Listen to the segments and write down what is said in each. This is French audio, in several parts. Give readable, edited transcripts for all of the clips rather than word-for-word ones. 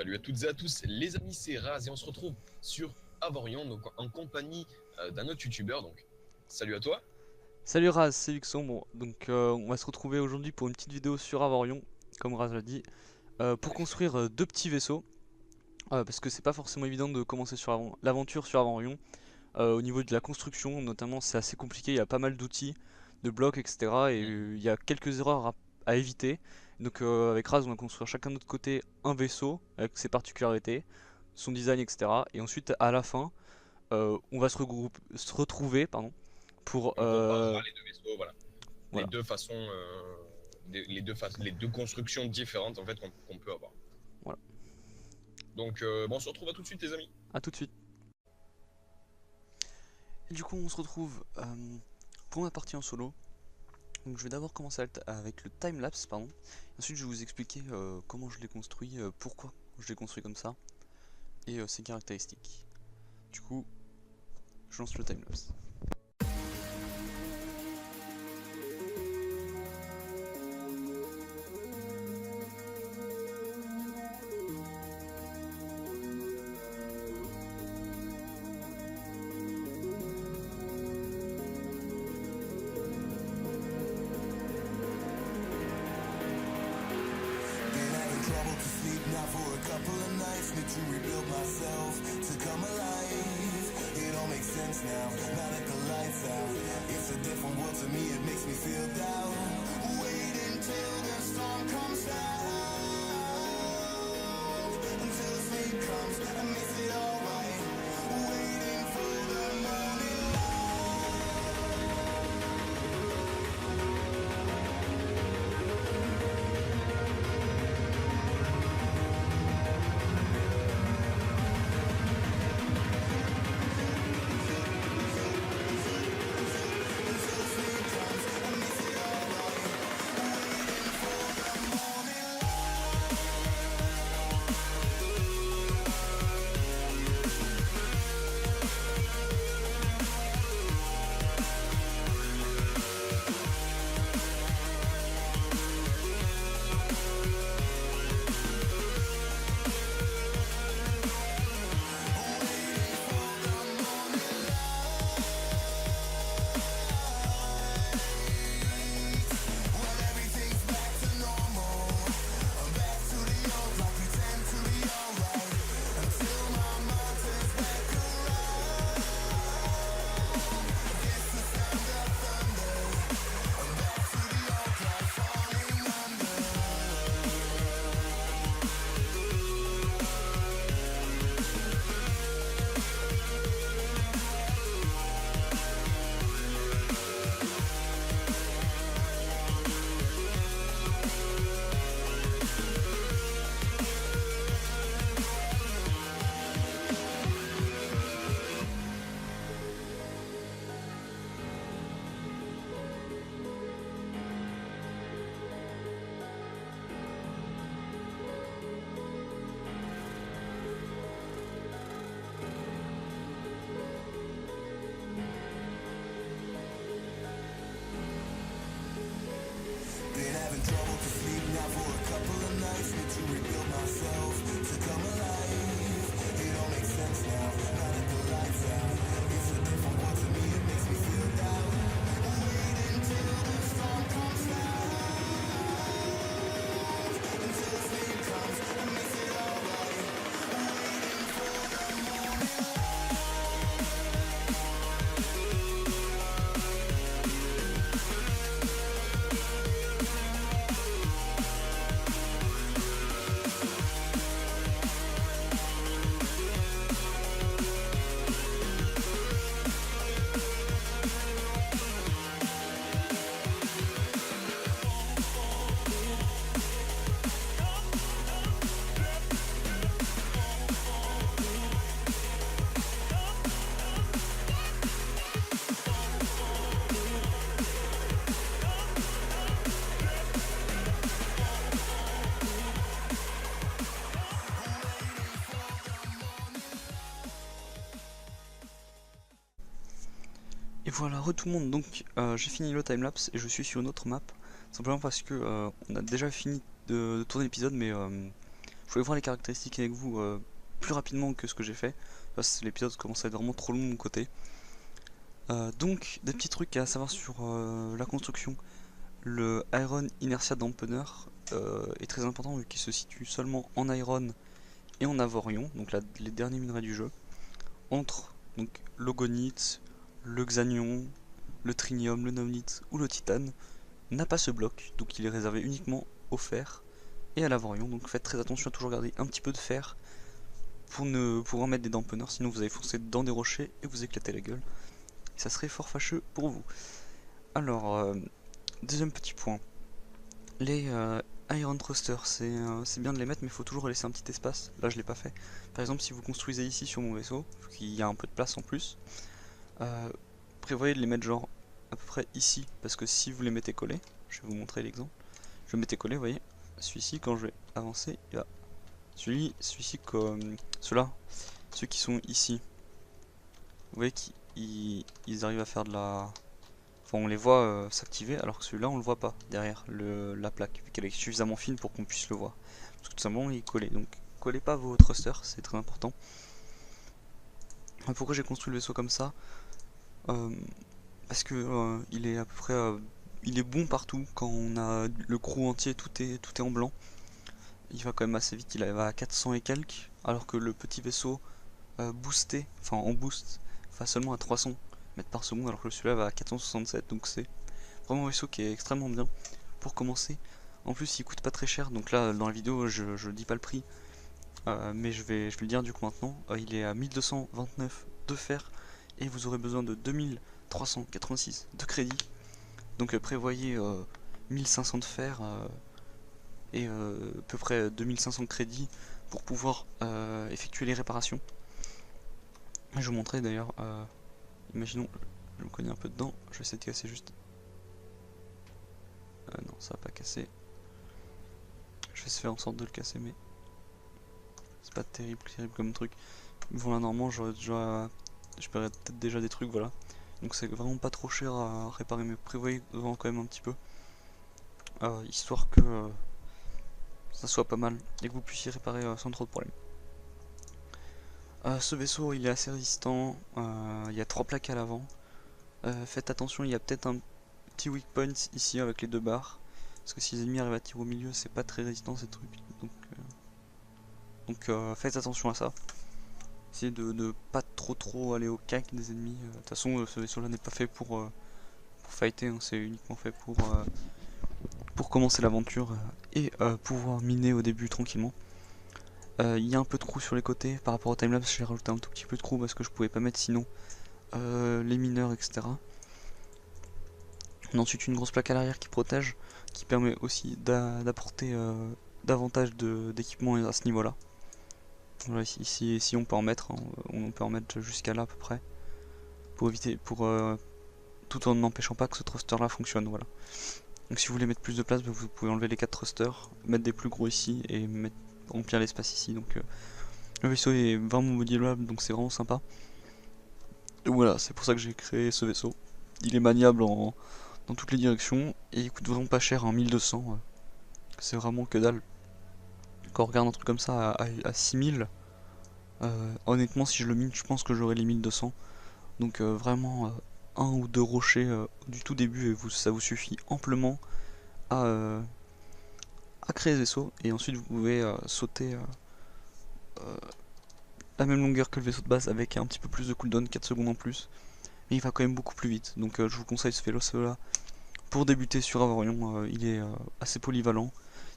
Salut à toutes et à tous, les amis, c'est Raz et on se retrouve sur Avorion, donc en compagnie d'un autre youtubeur. Donc, salut à toi. Salut Raz, c'est Luxon. Bon, on va se retrouver aujourd'hui pour une petite vidéo sur Avorion, comme Raz l'a dit, En pour effet. construire deux petits vaisseaux, parce que c'est pas forcément évident de commencer sur l'aventure sur Avorion. Au niveau de la construction, notamment, c'est assez compliqué. Il y a pas mal d'outils, de blocs, etc. Et Mhm. il y a quelques erreurs à éviter. Donc avec Raz, on va construire chacun de notre côté un vaisseau avec ses particularités, son design, etc. Et ensuite, à la fin, on va se retrouver, pardon, pour On comparera les deux vaisseaux, voilà. Les voilà. deux façons, les deux constructions différentes en fait qu'on peut avoir. Voilà. Donc, bon, on se retrouve à tout de suite, les amis. À tout de suite. Et du coup, on se retrouve pour ma partie en solo. Donc, je vais d'abord commencer avec le timelapse, pardon. Ensuite, je vais vous expliquer comment je l'ai construit, pourquoi je l'ai construit comme ça, et ses caractéristiques. Du coup, je lance le timelapse. Trouble to sleep now for a couple of nights. Need to rebuild myself to come alive. It all makes sense now, now that the lights out. It's a different world to me, it makes me feel down. Wait until the storm comes down. Until the sleep comes and makes it alright. Waiting for the morning been having trouble to sleep now for a couple of nights. Need to rebuild myself to come alive. It all makes sense now, now that the lights out. It's a different world to me, it makes me feel down. Wait until the storm comes down. Until the sleep comes and makes it alright. Waiting for the morning Et voilà, tout le monde. Donc, j'ai fini le timelapse et je suis sur une autre map. Simplement parce que on a déjà fini de tourner l'épisode, mais je voulais voir les caractéristiques avec vous plus rapidement que ce que j'ai fait. L'épisode commence à être vraiment trop long de mon côté. Donc des petits trucs à savoir sur la construction. Le Iron Inertia Dampener est très important vu qu'il se situe seulement en Iron et en Avorion, donc les derniers minerais du jeu, entre donc l'Ogonite, le Xanion, le Trinium, le Nomnite ou le Titane, n'a pas ce bloc, donc il est réservé uniquement au fer et à l'Avorion, donc faites très attention à toujours garder un petit peu de fer pour en mettre des dampeners, sinon vous allez foncer dans des rochers et vous éclater la gueule, et ça serait fort fâcheux pour vous. Alors, deuxième petit point, les Iron Thruster, c'est bien de les mettre, mais il faut toujours laisser un petit espace. Là, je l'ai pas fait. Par exemple, si vous construisez ici sur mon vaisseau, il y a un peu de place en plus, prévoyez de les mettre genre à peu près ici, parce que si vous les mettez collés, je vais vous montrer l'exemple. Je le mettais collé, vous voyez, celui-ci, quand je vais avancer, il va. Celui-ci, comme ceux-là, ceux qui sont ici, vous voyez qu'ils arrivent à faire de la. Enfin, on les voit s'activer, alors que celui-là on le voit pas derrière la plaque, vu qu'elle est suffisamment fine pour qu'on puisse le voir. Parce que tout simplement il est collé. Donc collez pas vos thrusters, c'est très important. Pourquoi j'ai construit le vaisseau comme ça? Parce que il est à peu près il est bon partout. Quand on a le crew entier, tout est en blanc. Il va quand même assez vite, il va à 400 et quelques, alors que le petit vaisseau boosté, enfin en boost, va seulement à 300 mètres par seconde, alors que celui-là va à 467, donc c'est vraiment un vaisseau qui est extrêmement bien pour commencer. En plus il coûte pas très cher, donc là dans la vidéo je dis pas le prix, mais je vais le dire du coup maintenant. Il est à 1229 de fer et vous aurez besoin de 2386 de crédit, donc prévoyez 1500 de fer et à peu près 2500 crédits pour pouvoir effectuer les réparations. Je vous montrerai d'ailleurs, imaginons, je me connais un peu dedans, je vais essayer de casser juste. Non, ça va pas casser. Je vais faire en sorte de le casser, mais c'est pas terrible comme truc. Voilà, normalement je paierais peut-être déjà des trucs, voilà. Donc c'est vraiment pas trop cher à réparer, mais prévoyez devant quand même un petit peu, histoire que ça soit pas mal et que vous puissiez réparer sans trop de problèmes. Ce vaisseau il est assez résistant, il y a 3 plaques à l'avant. Faites attention, il y a peut-être un petit weak point ici avec les 2 barres, parce que si les ennemis arrivent à tirer au milieu c'est pas très résistant ces trucs, donc faites attention à ça. Essayez de ne pas trop aller au cac des ennemis. De toute façon ce vaisseau là n'est pas fait pour fighter, hein, c'est uniquement fait pour commencer l'aventure et pouvoir miner au début tranquillement. Il y a un peu de trou sur les côtés par rapport au timelapse, j'ai rajouté un tout petit peu de trou parce que je pouvais pas mettre sinon les mineurs, etc. Ensuite une grosse plaque à l'arrière qui protège, qui permet aussi d'apporter davantage d'équipement à ce niveau là. Voilà, ici on peut en mettre, hein, on peut en mettre jusqu'à là à peu près, pour éviter, tout en n'empêchant pas que ce thruster là fonctionne, voilà. Donc si vous voulez mettre plus de place, vous pouvez enlever les 4 thrusters, mettre des plus gros ici et remplir l'espace ici. Donc le vaisseau est vraiment modulable, donc c'est vraiment sympa. Donc voilà, c'est pour ça que j'ai créé ce vaisseau. Il est maniable dans toutes les directions et il coûte vraiment pas cher, en 1200. C'est vraiment que dalle. Quand on regarde un truc comme ça à 6000, honnêtement si je le mine je pense que j'aurai les 1200. Donc vraiment un ou deux rochers du tout début et ça vous suffit amplement à créer ce vaisseau. Et ensuite vous pouvez sauter la même longueur que le vaisseau de base avec un petit peu plus de cooldown, 4 secondes en plus. Et il va quand même beaucoup plus vite. Donc je vous conseille ce vaisseau là pour débuter sur Avorion. Il est assez polyvalent.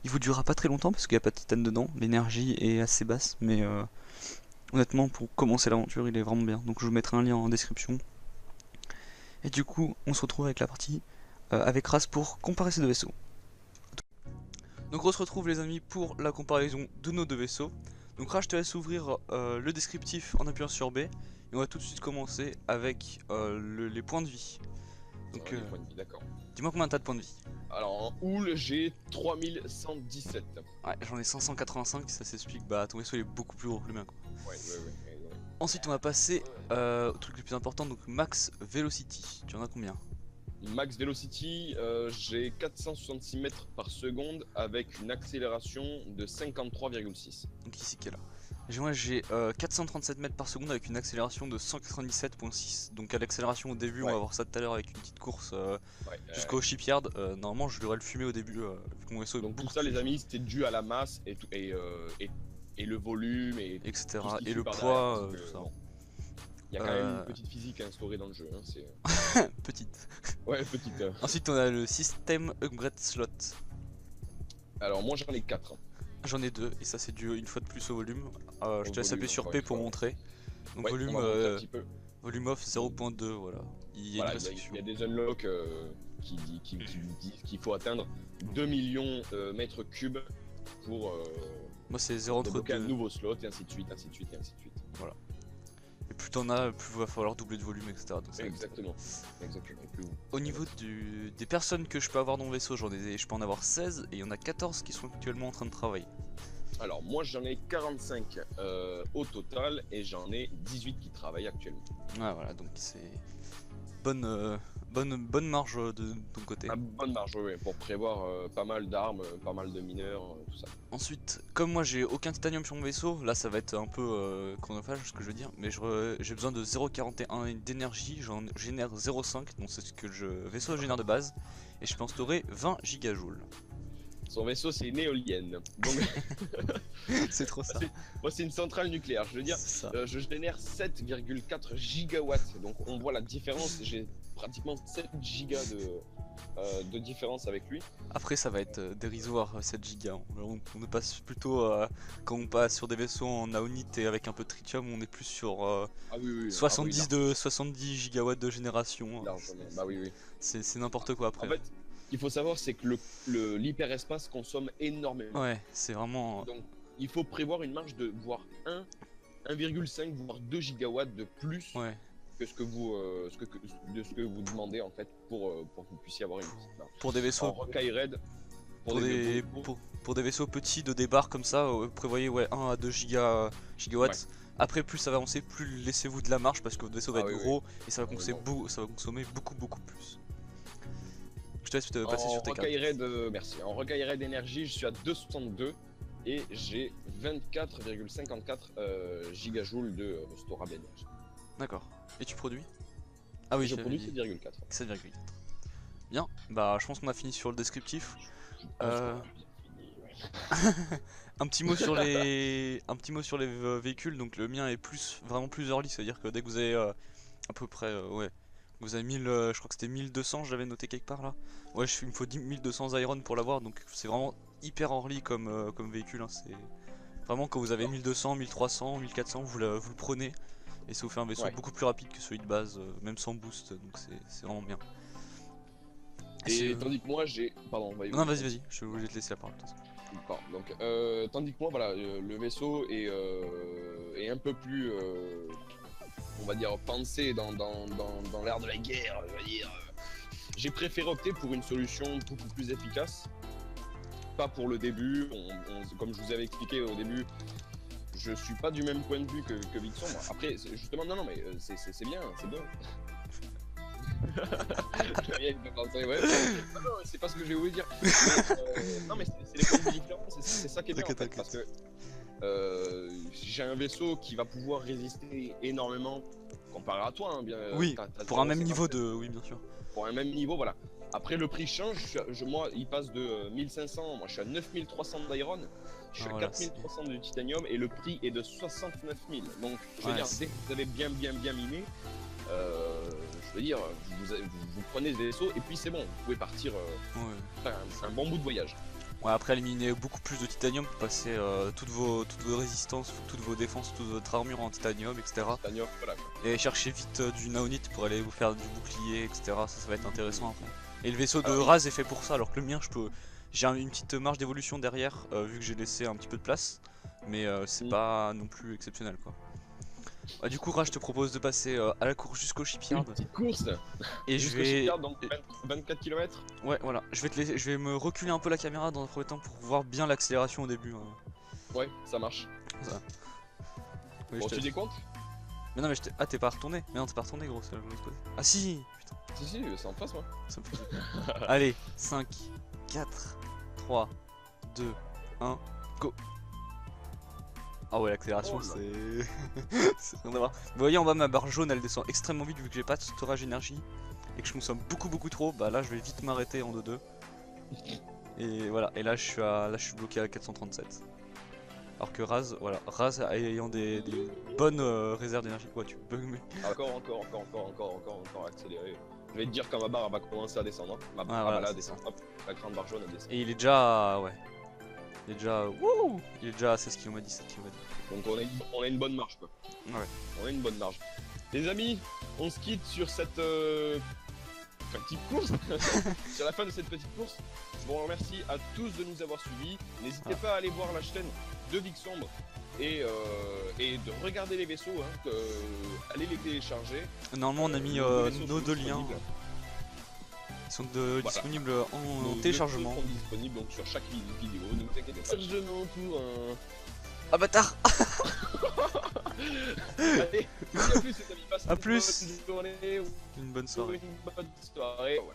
Il vous durera pas très longtemps parce qu'il n'y a pas de titane dedans. L'énergie est assez basse, mais honnêtement pour commencer l'aventure il est vraiment bien. Donc je vous mettrai un lien en description. Et du coup on se retrouve avec la partie avec Ras pour comparer ces deux vaisseaux. Donc on se retrouve les amis pour la comparaison de nos deux vaisseaux. Donc Ras, je te laisse ouvrir le descriptif en appuyant sur B. Et on va tout de suite commencer avec les points de vie. Donc les points de vie, d'accord. Dis-moi combien t'as de points de vie. Alors en houle j'ai 3117. Ouais, j'en ai 585, ça s'explique, bah ton vaisseau il est beaucoup plus gros que le mien quoi. Ouais. Ensuite on va passer au truc le plus important, donc max velocity. Tu en as combien? Max Velocity, j'ai 466 mètres par seconde avec une accélération de 53,6. Donc ici qui est là. Moi j'ai 437 mètres par seconde avec une accélération de 197,6. Donc à l'accélération au début, on va voir ça tout à l'heure avec une petite course jusqu'au shipyard. Normalement je devrais le fumer au début vu que mon vaisseau est Donc tout beaucoup ça, les plus amis, c'était dû à la masse et le volume et etc. tout ce qui Et suit le par poids, derrière, parce que, tout ça. bon, il y a quand même une petite physique instaurée dans le jeu. Hein, Petite. ouais, petite. Ensuite on a le système upgrade slot. Alors moi j'en ai 4. J'en ai 2 et ça c'est dû une fois de plus au volume. Je te laisse volume, appuyer sur encore P une pour fois. montrer. Donc Ouais, volume, on va monter un petit peu. volume off 0.2, voilà. Il y a Voilà, une il restriction. y a des unlocks qui disent qu'il faut atteindre 2 millions mètres cubes pour Moi c'est 0 entre débloquer un 2. nouveau slot et ainsi de suite, ainsi de suite, et ainsi de suite. Et plus t'en as, plus va falloir doubler de volume, etc. Donc ça Exactement. Exactement. Et plus Au niveau des personnes que je peux avoir dans mon vaisseau, je peux en avoir 16 et il y en a 14 qui sont actuellement en train de travailler. Alors moi j'en ai 45 au total et j'en ai 18 qui travaillent actuellement. Ouais, voilà, donc c'est bonne marge de ton côté. À bonne marge, ouais, pour prévoir pas mal d'armes, pas mal de mineurs, tout ça. Ensuite, comme moi j'ai aucun titanium sur mon vaisseau, là ça va être un peu chronophage ce que je veux dire, mais j'ai besoin de 0,41 d'énergie, j'en génère 0,5, donc c'est ce que le vaisseau génère de base, et je peux en stocker 20 gigajoules. Son vaisseau c'est une éolienne. Donc C'est trop ça. moi c'est une centrale nucléaire, je veux dire. C'est ça. Je génère 7,4 gigawatts, donc on voit la différence, j'ai pratiquement 7 gigas de différence avec lui. Après ça va être dérisoire 7 gigas, on passe plutôt, quand on passe sur des vaisseaux en naonite et avec un peu de tritium, on est plus sur Ah oui, 70 gigawatts de génération. largement. Bah oui. C'est n'importe quoi après. En fait, ce qu'il faut savoir c'est que l'hyperespace consomme énormément. Ouais, c'est vraiment... Donc il faut prévoir une marge de voire 1,5 voire 2 gigawatts de plus Ouais. que ce que vous demandez en fait pour que vous puissiez avoir une petite marge. Pour des vaisseaux, En rocaille raid, pour des vaisseaux petits de débarque comme ça, prévoyez 1 à 2 gigawatts. Ouais. Après plus ça va avancer, plus laissez-vous de la marge parce que votre vaisseau va Ah être oui, gros et ça va Vraiment. consommer beaucoup plus. Je te laisse te passer En sur tes cartes. rocaille raid, merci. En rocaille raid énergie, je suis à 262 et j'ai 24,54 gigajoules de storage d'énergie. D'accord. Et tu produis? Ah oui, Je j'avais produis dit 7,4. 7,4. Bien, bah je pense qu'on a fini sur le descriptif. Je pense qu'on a bien fini, ouais. Un petit mot sur les véhicules. Donc le mien est vraiment plus early, c'est-à-dire que dès que vous avez à peu près vous avez 1000, je crois que c'était 1200, j'avais noté quelque part là. Ouais, il me faut 1200 iron pour l'avoir, donc c'est vraiment hyper early comme véhicule. Hein. C'est vraiment quand vous avez 1200, 1300, 1400, vous le prenez et ça vous fait un vaisseau beaucoup plus rapide que celui de base, même sans boost, donc c'est vraiment bien. Et tandis que moi j'ai. Pardon, non, vas-y, je suis obligé de te laisser la parole. Pardon, donc, tandis que moi, voilà, le vaisseau est un peu plus, on va dire, pensé dans l'ère de la guerre, on va dire. J'ai préféré opter pour une solution beaucoup plus efficace. Pas pour le début, comme je vous avais expliqué au début, je suis pas du même point de vue que Vixon. Après, justement, non, mais c'est bien, c'est bon. Ouais. Non, c'est pas ce que je vais vous dire. Mais, non, mais c'est les points de vue différents, c'est ça qui est bien en fait, parce que j'ai un vaisseau qui va pouvoir résister énormément comparé à toi. Hein, bien, Oui, pour un même niveau de. Oui, bien sûr. Pour un même niveau, voilà. Après, le prix change. Moi, il passe de 1500. Moi, je suis à 9300 d'iron. Je suis à 4300 de titanium. Et le prix est de 69 000. Donc, je veux dire, dès que vous avez bien miné, je veux dire, vous prenez le vaisseau. Et puis, c'est bon. Vous pouvez partir. C'est un bon bout de voyage. Ouais, après éliminer beaucoup plus de titanium pour passer toutes vos résistances, toutes vos défenses, toute votre armure en titanium, etc. Titanium, voilà, quoi. Et chercher vite du naonite pour aller vous faire du bouclier, etc. Ça va être intéressant après. Et le vaisseau de Raz est fait pour ça, alors que le mien, j'ai une petite marge d'évolution derrière, vu que j'ai laissé un petit peu de place. Mais c'est pas non plus exceptionnel, quoi. Du coup, Raz, je te propose de passer à la course jusqu'au shipyard. Une petite course. Et je vais. Donc 24 km. Ouais, voilà. Je vais me reculer un peu la caméra dans un premier temps pour voir bien l'accélération au début. Ouais, ça marche. Ça. Oui, Bon, tu décomptes? Mais non, mais ah, t'es pas retourné. Mais non, t'es pas retourné, gros. Ah si. Putain. Si, si, c'est en face, moi. Ça me fait plaisir. Allez, 5, 4, 3, 2, 1, go. Ah ouais, l'accélération, Oh là. c'est rien à voir. Vous voyez en bas, ma barre jaune, elle descend extrêmement vite vu que j'ai pas de storage énergie et que je consomme beaucoup trop. Bah là, je vais vite m'arrêter en 2-2. Et voilà, et là, je suis bloqué à 437. Alors que Raz, voilà, Raz ayant des bonnes réserves d'énergie. Ouais, tu bugs, mais. Encore accéléré. Je vais te dire quand ma barre va commencer à descendre. Hein. Ma barre voilà, là c'est descend. Hop, la grande barre jaune elle descend. Et il est déjà. Ouais. Il est déjà. Wouh, il est déjà à 16 km, 17 km. Donc on a une bonne marge quoi. Ouais. On a une bonne marge. Les amis, on se quitte sur cette petite course. Sur la fin de cette petite course. Je vous remercie à tous de nous avoir suivis. N'hésitez pas à aller voir la chaîne de Vic Sombre et de regarder les vaisseaux. Hein, allez les télécharger. Normalement, on a mis Nos vaisseaux nos sont deux liens. disponibles. Ils sont Voilà. disponibles en Nos téléchargement. vaisseaux sont disponibles donc sur chaque vidéo. Ne vous inquiétez pas. Téléchargement pour un. Ah bâtard. Allez, à plus les amis. Passez À plus. une bonne journée ou Une bonne soirée. une bonne soirée. Ouais.